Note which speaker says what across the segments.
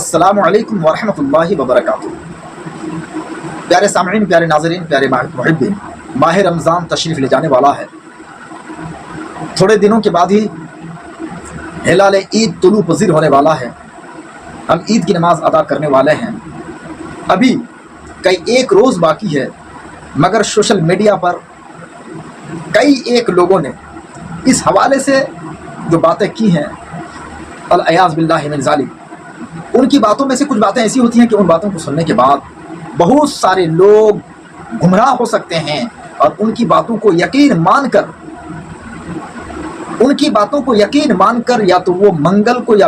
Speaker 1: अस्सलामु अलैकुम वरहमतुल्लाहि वबरकातुहू। प्यारे सामईन, प्यारे नाज़रीन, प्यारे मुहिब्बीन, माह रमज़ान तशरीफ़ ले जाने वाला है। थोड़े दिनों के बाद ही हिलाल ईद तुलू पज़ीर होने वाला है। हम ईद की नमाज़ अदा करने वाले हैं। अभी कई एक रोज़ बाकी है, मगर सोशल मीडिया पर कई एक लोगों ने इस हवाले से जो बातें की हैं, अल-अयाज़ बिल्लाहि मिन ज़ालिक, उनकी बातों में से कुछ बातें ऐसी होती हैं कि उन बातों को सुनने के बाद बहुत सारे लोग गुमराह हो सकते हैं और उनकी बातों को यकीन मानकर या तो वो मंगल को या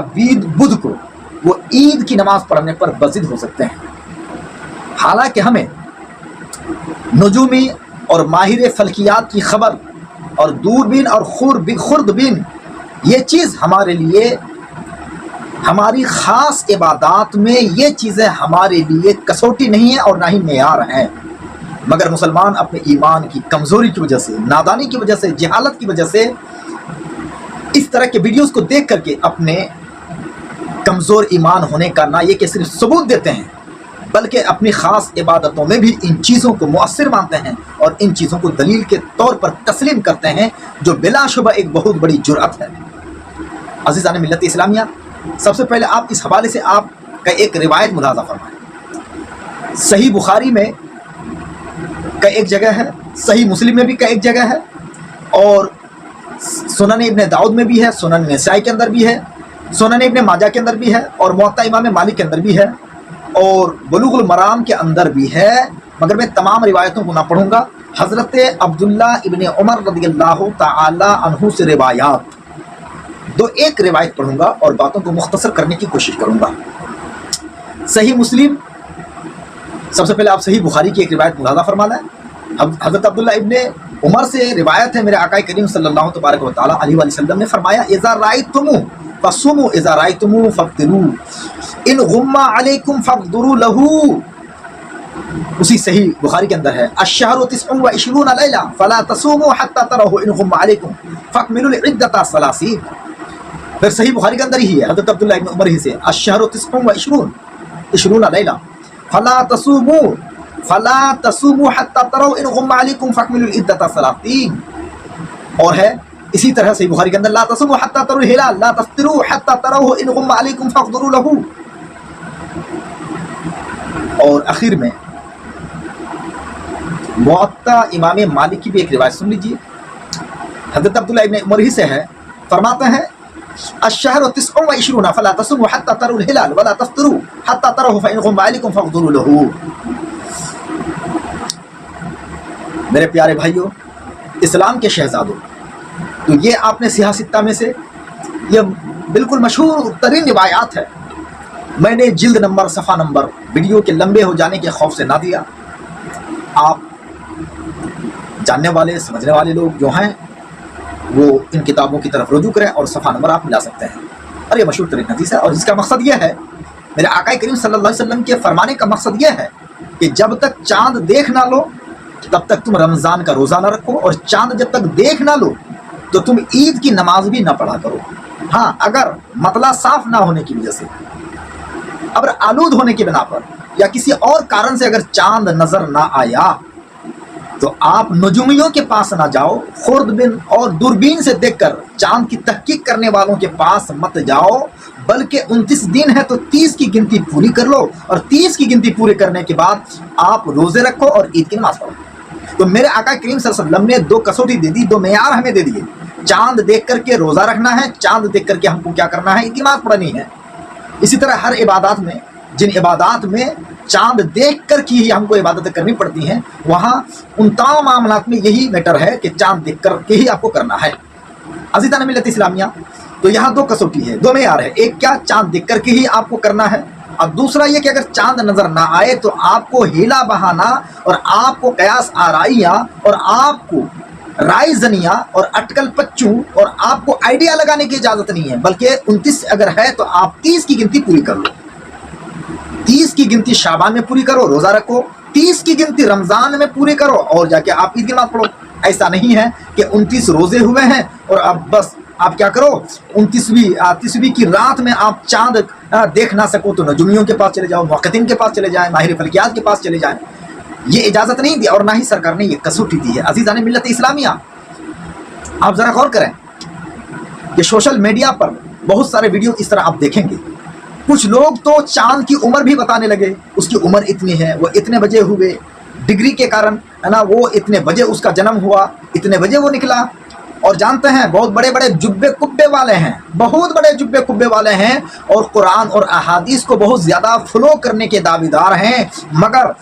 Speaker 1: बुध को वो ईद की नमाज पढ़ने पर बज़िद हो सकते हैं। हालांकि हमें नुजूमी और माहिर फल्कियात की खबर और दूरबीन और खुर्दबीन ये चीज़ हमारे लिए, हमारी ख़ास इबादत में ये चीज़ें हमारे लिए कसौटी नहीं है और ना ही मेयार हैं। मगर मुसलमान अपने ईमान की कमज़ोरी की वजह से, नादानी की वजह से, जहालत की वजह से इस तरह के वीडियोस को देख करके अपने कमज़ोर ईमान होने का ना ये कि सिर्फ सबूत देते हैं, बल्कि अपनी ख़ास इबादतों में भी इन चीज़ों को मुअस्सिर मानते हैं और इन चीज़ों को दलील के तौर पर तस्लीम करते हैं, जो बिलाशुबा एक बहुत बड़ी जुर्अत है। अज़ीज़ान मिल्लत इस्लामिया, सबसे पहले आप इस हवाले से आपका एक रिवायत मुलाज़ा फरमाएं। सही बुखारी में का एक जगह है, सही मुस्लिम में भी का एक जगह है, और सुनन इब्न दाऊद में भी है, सुनन नसाई के अंदर भी है, सुनन इब्न माजा के अंदर भी है, और मुअत्ता इमाम मालिक के अंदर भी है, और बुलूगुल मराम के अंदर भी है। मगर मैं तमाम रिवायतों को ना पढ़ूंगा। हज़रत अब्दुल्ला इब्न उमर रज़ियल्लाहु ताला अन्हु से रिवायात दो एक रिवायत पढ़ूंगा और बातों को मुख्तसर करने की कोशिश करूंगा। सही मुस्लिम, सबसे पहले आप सही बुखारी की एक रिवायत मुलाज़ा फरमा लें। हज़रत अब्दुल्ला इब्न उमर से रिवायत है, मेरे आका करीम सल्लल्लाहु तबारक व तआला अलैहि वसल्लम ने फरमाया, इज़ा रायतुमू फसुमू, इज़ा रायतुमू फफ्तिरू, इन गुम्मा अलैकुम फक़दुरू लहू। उसी सही बुखारी के अंदर है, अश-शहरु 29 लैला फला तसूमू हत्ता तराहू इन गुम्मा अलैकुम फकमिलुल इद्दता 30। फिर सही बुखारी के अंदर ही है, हज़रत अब्दुल्ला इब्न उमर ही से, अश-शहरु 29 लैला फला तसूमू हत्ता तराहू इन गुम्मा अलैकुम फकमिलुल इद्दता 30। और है इसी तरह सही बुखारी के अंदर, ला तसूमू हत्ता तरुल हिलाल ला तफ्तिरू हत्ता तराहू इन गुम्मा अलैकुम फक़दुरू लहू। और आखिर में मुअत्ता इमाम मालिक की भी एक रिवायत सुन लीजिए। हज़रत अब्दुल्ला इब्न उमर ही से है, फरमाते हैं, अश-शहरु 29 फला तसूमू हत्ता तरुल हिलाल वला तफ्तिरू हत्ता तराहू इन गुम्मा अलैकुम फक़दुरू लहू। मेरे प्यारे भाइयों, इस्लाम के शहजादों, तो ये आपने सियासत्ता में से ये बिल्कुल मशहूर तरीन रिवायात है। मैंने जिल्द नंबर, सफ़ा नंबर वीडियो के लंबे हो जाने के खौफ से ना दिया। आप जानने वाले, समझने वाले लोग जो हैं वो इन किताबों की तरफ रुजू करें और सफ़ा नंबर आप मिला सकते हैं। और ये मशहूर तरीन हदीस है, और इसका मकसद ये है, मेरे आका करीम सल्लल्लाहु अलैहि वसल्लम के फरमाने का मकसद ये है कि जब तक चाँद देख ना लो तब तक तुम रमज़ान का रोज़ा ना रखो, और चाँद जब तक देख ना लो तो तुम ईद की नमाज भी ना पढ़ा करो। हाँ, अगर मतला साफ ना होने की वजह से, अगर आलूद होने की बिना पर या किसी और कारण से अगर चांद नजर ना आया तो आप नजूमियों के पास ना जाओ, खुर्दबीन और दूरबीन से देखकर चांद की तहकीक करने वालों के पास मत जाओ, बल्कि 29 दिन है तो 30 की गिनती पूरी कर लो, और 30 की गिनती पूरी करने के बाद आप रोजे रखो और ईद की नमाज पढ़ो। तो मेरे आका करीम सल्लल्लाहु अलैहि वसल्लम ने दो कसौटी दे दी, दो मेयार हमें दे दिए। चांद देख करके रोजा रखना है, चांद देख करके हमको क्या करना है, ईद की नमाज पढ़नी है। इसी तरह हर इबादत में, जिन इबादत में चांद देख कर की ही हमको इबादतें करनी पड़ती हैं, वहाँ उन तमाम मामलात में यही मैटर है कि चांद देख कर के ही आपको करना है। अज़ीज़ान मिल्लत इस्लामिया, तो यहाँ दो कसौटी है, दो मेयार है। एक क्या, चांद देख कर के ही आपको करना है, और दूसरा ये कि अगर चांद नजर ना आए तो आपको हीला बहाना और आपको कयास आराइया और आपको राय जनिया और अटकल पच्चू और आपको आइडिया लगाने की इजाजत नहीं है, बल्कि 29 अगर है तो आप 30 की गिनती पूरी कर लो। 30 की गिनती शाबान में पूरी करो, रोजा रखो, 30 की गिनती रमजान में पूरी करो और जाके आप ईद की नमाज पढ़ो। ऐसा नहीं है कि 29 रोजे हुए हैं और अब बस आप क्या करो 29वीं की रात में आप चांद देख ना सको तो नजूमियों के पास चले जाओ, मुहक्किकीन के पास चले जाएं, माहिर फल्कियात के पास चले जाएं। ये इजाज़त नहीं दी और ना ही सरकार ने ये कसौटी दी है। अजीज़ान मिल्लत इस्लामिया, आप ज़रा गौर करें कि सोशल मीडिया पर बहुत सारे वीडियो इस तरह आप देखेंगे। कुछ लोग तो चांद की उम्र भी बताने लगे, उसकी उम्र इतनी है, वो इतने बजे हुए, डिग्री के कारण है ना, वो इतने बजे उसका जन्म हुआ, इतने बजे वो निकला। और जानते हैं बहुत बड़े बड़े जुब्बे कुब्बे वाले हैं, बहुत बड़े जुब्बे कुब्बे वाले हैं और कुरान और अहादीस को बहुत ज़्यादा फॉलो करने के दावेदार हैं, मगर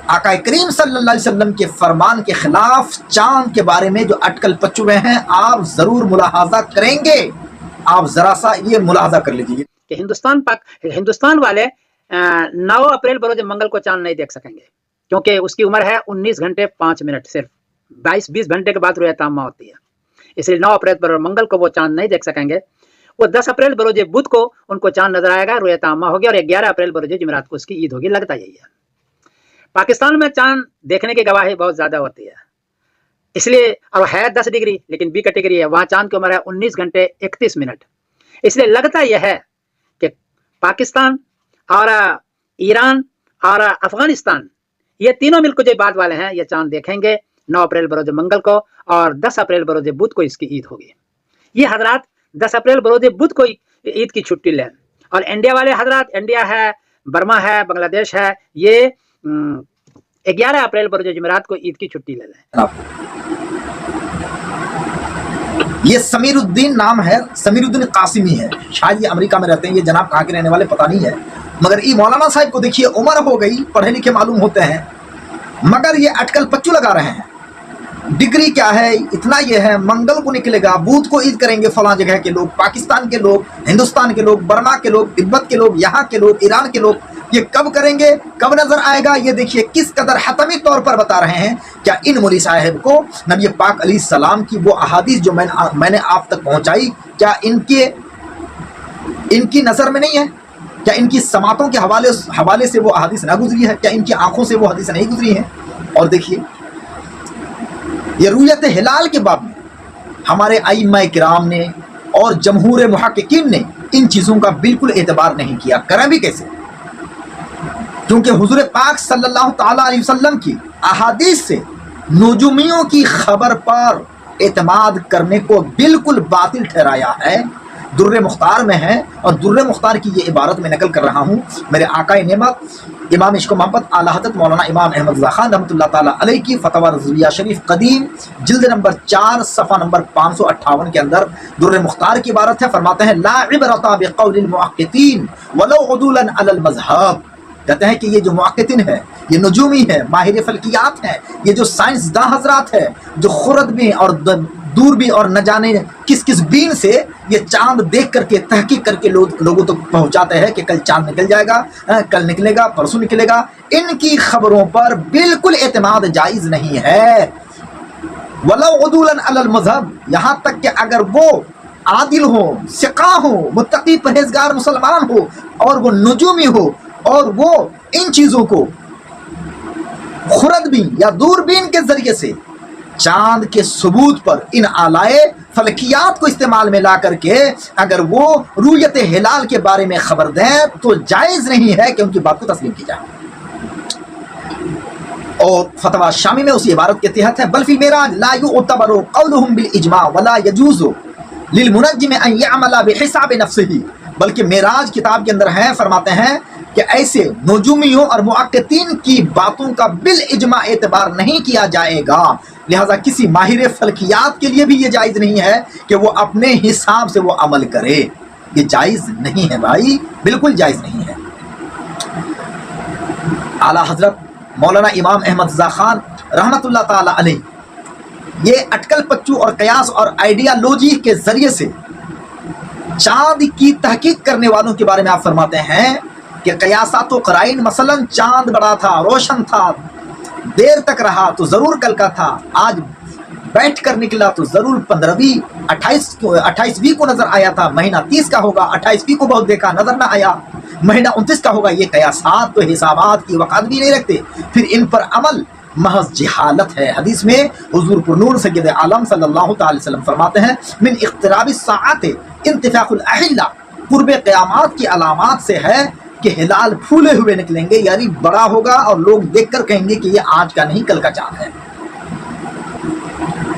Speaker 1: आका करीम सल्लल्लाहु अलैहि वसल्लम के फरमान के खिलाफ चांद के बारे में जो अटकल पचुए हैं, आप ज़रूर मुलाहाजा करेंगे। आप ज़रा सा ये मुलाहाजा कर लीजिए
Speaker 2: कि हिंदुस्तान वाले 9 अप्रैल बरोज मंगल को चांद नहीं देख सकेंगे, क्योंकि उसकी उम्र है 19 घंटे 5 मिनट, सिर्फ 22-20 घंटे के बाद रुया तामा होती है। इसलिए 9 अप्रैल बरोज मंगल को वो चांद नहीं देख सकेंगे। वो 10 अप्रैल बरोज बुध को उनको चांद नजर आएगा, रुया तामा होगी, और 11 अप्रैल बरोज जुमेरात को उसकी ईद होगी। लगता यही है। पाकिस्तान में चांद देखने की गवाही बहुत ज्यादा होती है, इसलिए, और है 10 डिग्री, लेकिन बी कैटेगरी है, वहाँ चांद की उम्र है 19 घंटे 31 मिनट। इसलिए लगता यह है कि पाकिस्तान और ईरान और अफगानिस्तान, ये तीनों मिलकर जो बाद वाले हैं, ये चांद देखेंगे 9 अप्रैल बरोज मंगल को, और 10 अप्रैल बरोज बुध को इसकी ईद होगी। ये हजरात 10 अप्रैल बरोज बुध को ईद की छुट्टी लें, और इंडिया वाले हजरात, इंडिया है, बर्मा है, बांग्लादेश है, ये 11 अप्रैल बरोज जुमेरात को ईद की छुट्टी ले लें।
Speaker 1: ये समीरुद्दीन नाम है, समीरुद्दीन कासिमी है, शायद ये अमेरिका में रहते हैं। ये जनाब कहाँ के रहने वाले पता नहीं है, मगर ये मौलाना साहब को देखिए, उम्र हो गई, पढ़े लिखे मालूम होते हैं, मगर ये अटकल पच्चू लगा रहे हैं। डिग्री क्या है, इतना ये है, मंगल को निकलेगा, बुध को ईद करेंगे फलां जगह के लोग, पाकिस्तान के लोग, हिंदुस्तान के लोग, बर्मा के लोग, तिब्बत के लोग, यहाँ के लोग, ईरान के लोग। ये कब करेंगे, कब नजर आएगा, ये देखिए किस कदर हतमी तौर पर बता रहे हैं। क्या इन मौलवी साहब को नबी पाक अलैहि सलाम की वो अहादीस जो मैंने आप तक पहुंचाई, क्या इनकी नज़र में नहीं है? क्या इनकी समातों के हवाले से वो अहादीस ना गुजरी है? क्या इनकी आंखों से वो हदीस नहीं गुजरी है? और देखिए ये रुयत हिलाल के बाब में हमारे आइम्मा किराम ने और जमहूर मुहक्किकीन ने इन चीज़ों का बिल्कुल एतबार नहीं किया। करें भी कैसे? क्योंकि हुजूर पाक सल्लल्लाहु ताला अलैहि वसल्लम की अहादीस से नजूमियों की खबर पर एतमाद करने को बिल्कुल बातिल ठहराया है। दुर्र मुख्तार में है, और दुर्र मुख्तार की ये इबारत में नकल कर रहा हूँ मेरे आकाए नेमत इमाम इश्क मोहब्बत आला हज़रत मौलाना इमाम अहमद रज़ा खान रहमतुल्लाह ताला अलैहि की फतवा रज़विया शरीफ कदीम जिल्द नंबर 4 सफ़ा नंबर 558 के अंदर दुर्र मुख्तार की इबारत है। फरमाते हैं ला इबरता बिक़ौलिल मुहक्किकीन वलो उदूलन अलल मज़हब। कहते हैं कि ये जो मुहक्किकीन है, ये नजूमी है, माहिर फल्कियात है, ये जो साइंसदां हजरात है, जो खुरदबीन और दूरबीन और न जाने किस किस बीन से ये चांद देख करके तहकीक करके लोगों तक पहुंचाते हैं कि कल चांद निकल जाएगा, कल निकलेगा, परसों निकलेगा। इनकी खबरों पर बिल्कुल एतमाद जायज़ नहीं है। वलो उदूलन अलल मज़हब, यहाँ तक कि अगर वो आदिल हो, सिका हो, मुत्तकी परहेजगार मुसलमान हो, और वो नजूमी हो, और वो इन चीज़ों को खुरदबीन या दूरबीन के जरिए से चांद के सबूत पर इन आलाए फलकियात को इस्तेमाल में ला करके अगर वो रुयत हिलाल के बारे में खबर दें, तो जायज़ नहीं है कि उनकी बात को तस्लीम की जाए। और फतवा शामी में उसी इबारत के तहत है, बल फिल मेराज ला युअतबरु कौलुहुम बिल इजमा वला यजूज़ु लिल मुनज्जिम अन यअमला बिहिसाब नफ्सिही। बल्कि मेराज किताब के अंदर है, फरमाते हैं कि ऐसे नजूमियों और मुअक्किकीन की बातों का बिल इजमा एतबार नहीं किया जाएगा। लिहाजा किसी माहिर फल्कियात के लिए भी ये जायज़ नहीं है कि वो अपने हिसाब से वो अमल करे। ये जायज़ नहीं है भाई, बिल्कुल जायज़ नहीं है। आला हजरत मौलाना इमाम अहमद रज़ा खान रहमतुल्लाह ताला अलैह ये अटकल पच्चू और कयास और आइडियालॉजी के जरिए से चांद की तहकीक करने वालों के बारे में आप फरमाते हैं कि कयासात व क़राइन, मसलन चांद बड़ा था, रोशन था, देर तक रहा तो ज़रूर कल का था, आज बैठ कर निकला तो ज़रूर 15वीं 28वीं को नज़र आया था, महीना 30 का होगा, 28वीं को बहुत देखा नज़र ना आया, महीना 29 का होगा। ये कयासात तो हिसाबात की वक़ात भी नहीं रखते, फिर इन पर अमल محض جہالت ہے۔ حدیث میں حضور پرنور سید عالم صلی اللہ تعالی وسلم فرماتے ہیں من اقتراب الساعات انتفاخ الاحلہ، قرب قیامات کی علامات سے ہے کہ ہلال پھولے ہوئے نکلیں گے، یعنی بڑا ہوگا اور لوگ دیکھ کر کہیں گے کہ یہ آج کا نہیں کل کا چاند ہے۔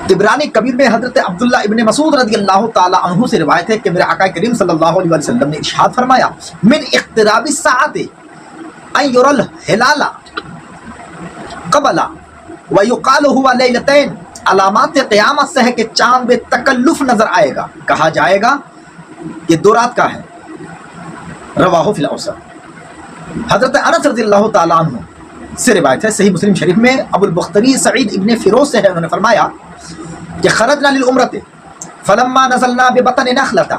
Speaker 1: طبرانی کبیر میں حضرت عبداللہ ابن مسعود رضی اللہ تعالی عنہ سے روایت ہے کہ میرے آقا کریم صلی اللہ علیہ وسلم نے ارشاد فرمایا من اقتراب الساعات ان یری الہلال قبل ویقال هو لیلتین، علامات قیامت سے ہے کہ چاند بے تکلف نظر آئے گا، کہا جائے گا کہ 2 رات کا ہے۔ رواہ فی الاوسط۔ حضرت انس رضی اللہ تعالیٰ عنہ سے روایت ہے صحیح مسلم شریف میں، ابو البختری سعید ابن فیروز سے ہے، انہوں نے فرمایا کہ خرجنا للعمرۃ فلما نزلنا ببطن نخلۃ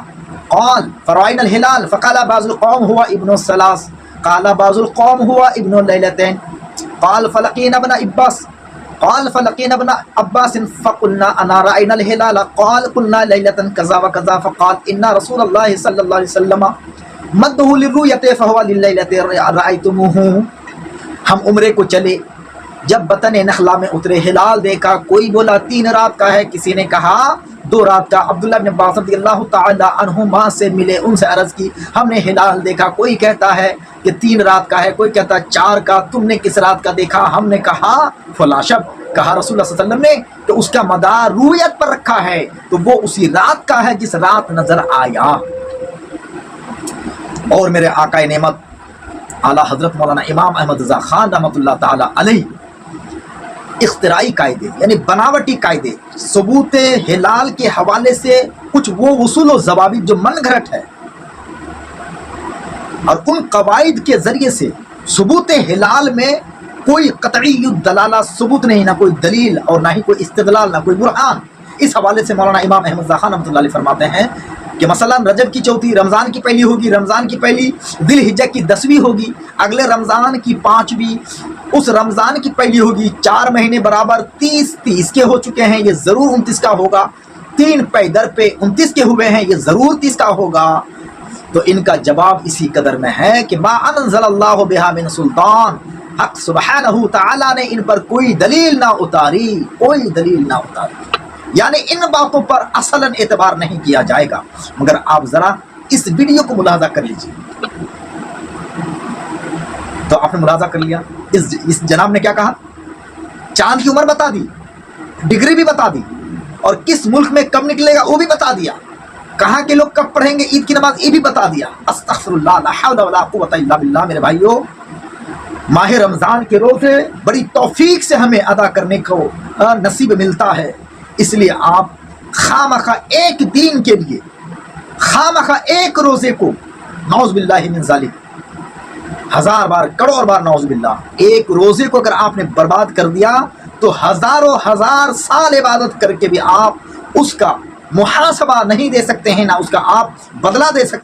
Speaker 1: قال فرأينا الهلال فقال بعض القوم هو ابن الثلاث قال بعض القوم هو ابن الليلتين قال فلقينا ابن عباس فقلنا انا رأينا الهلال قال قلنا ليلة كذا وكذا فقال ان رسول الله صلى الله عليه وسلم مده للرؤية فهو لليلة رأيتموه۔ ہم عمرے کو چلے، جب بطن نخلا میں اترے ہلال دیکھا، کوئی بولا 3 رات کا ہے، کسی نے کہا 2 رات کا۔ عبداللہ بن عباس رضی اللہ تعالی عنہما سے ملے، ان سے عرض کی ہم نے ہلال دیکھا، کوئی کہتا ہے کہ 3 رات کا ہے، کوئی کہتا ہے 4 کا، تم نے کس رات کا دیکھا؟ ہم نے کہا فلاں شب۔ کہا رسول اللہ صلی اللہ علیہ وسلم نے کہ اس کا مدار رویت پر رکھا ہے، تو وہ اسی رات کا ہے جس رات نظر آیا۔ اور میرے آقا نعمت اعلیٰ حضرت مولانا امام احمد رضا خان رحمۃ اللہ تعالی علیہ اختراعی قاعدے یعنی بناوٹی قاعدے ثبوت ہلال کے حوالے سے کچھ وہ اصول و ضوابط جو من گھڑت ہے، اور ان قواعد کے ذریعے سے ثبوت ہلال میں کوئی قطعی دلالہ ثبوت نہیں، نہ کوئی دلیل اور نہ ہی کوئی استدلال، نہ کوئی برہان۔ اس حوالے سے مولانا امام احمد رضا خان رحمۃ اللہ علیہ فرماتے ہیں کہ مثلا رجب کی 4 رمضان کی پہلی ہوگی، رمضان کی پہلی ذی الحجہ کی 10ویں ہوگی، اگلے رمضان کی 5ویں، اس رمضان کی پہلی ہوگی، 4 مہینے برابر 30 کے ہو چکے ہیں، یہ ضرور 29 کا ہوگا، 3 پے در پہ 29 کے ہوئے ہیں، یہ ضرور 30 کا ہوگا۔ تو ان کا جواب اسی قدر میں ہے کہ ما انزل اللہ بہا من سلطان، حق سبحانہ تعالیٰ نے ان پر کوئی دلیل نہ اتاری، کوئی دلیل نہ اتاری، یعنی ان باتوں پر اصلاً اعتبار نہیں کیا جائے گا۔ مگر آپ ذرا اس ویڈیو کو ملاحظہ کر لیجیے۔ تو آپ نے ملاحظہ کر لیا اس جناب نے کیا کہا؟ چاند کی عمر بتا دی، ڈگری بھی بتا دی، اور کس ملک میں کب نکلے گا وہ بھی بتا دیا، کہاں کے لوگ کب پڑھیں گے عید کی نماز یہ بھی بتا دیا۔ استغفر اللہ، لا حول ولا قوت الا باللہ۔ میرے بھائیو، ماہ رمضان کے روزے بڑی توفیق سے ہمیں ادا کرنے کو نصیب ملتا ہے، اس لیے آپ خامخواہ ایک دین کے لیے، خامخواہ ایک روزے کو، نعوذ باللہ من ذالک، 1000 بار کروڑ بار نعوذ باللہ، ایک روزے کو اگر آپ نے برباد کر دیا تو ہزاروں ہزار سال عبادت کر کے بھی آپ اس کا محاسبہ نہیں دے سکتے ہیں، نہ اس کا آپ بدلہ دے سکتے ہیں۔